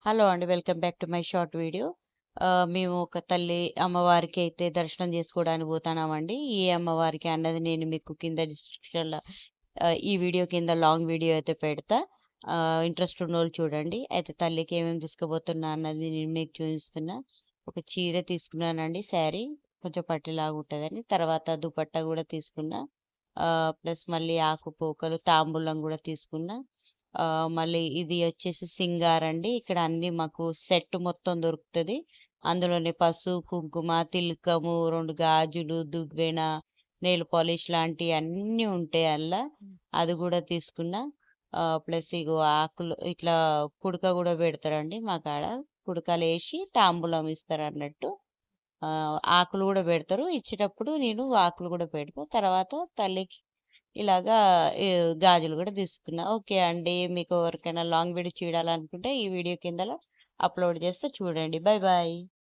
Hello అండి. Welcome back to my short video. మేము ఒక తల్లి అమ్మవారికి అయితే దర్శనం చేసుకోవడానికి పోతాన్నామండి. ఏ అమ్మవారికి అన్నది నేను మీకు కింద డిస్క్రిప్షన్‌లో ఈ వీడియో కింద లాంగ్ వీడియో అయితే పెడతా. ఇంట్రెస్ట్ ఉన్నోళ్ళు చూడండి. అయితే తల్లికి ఏమేమి తీసుకుపోతున్నా అన్నది నేను మీకు చూపిస్తున్నా. ఒక చీర తీసుకున్నానండి శారీ. కొంచెం పట్టులాగా ఉంటదని. తర్వాత దుపట్టా గూడా తీసుకున్నా. ప్లస్ మళ్ళీ ఆకుపోకలు, తాంబూలం గూడా తీసుకున్నా. మళ్ళీ ఇది వచ్చేసి సింగారండి. ఇక్కడ అన్నీ మాకు సెట్ మొత్తం దొరుకుతది. అందులోనే పసుపు, కుంకుమ, తిలకము, 2 గాజులు, దువ్వెన, నెయిల్ పాలిష్ లాంటియన్నీ ఉంటాయి అందుల. అది గూడా తీసుకున్నా. ప్లస్ ఇగో ఆకులు ఇట్లా కుడక గూడా పెడతారండి మా కాడ. కుడకలేసి తాంబూలం ఇస్తారన్నట్టు. ఆకులు గూడా బెడతారు. ఇచ్చేటప్పుడు నేను ఆకులు గూడా పెడతా. తర్వాత తల్లికి ఇలాగా గాజులు గూడా తీసుకున్నా. ఓకే అండి. మీకు ఎవరికైనా లాంగ్ వీడియో చూడాలనుకుంటే ఈ వీడియో కిందల అప్‌లోడ్ చేస్తా చూడండి. Bye bye.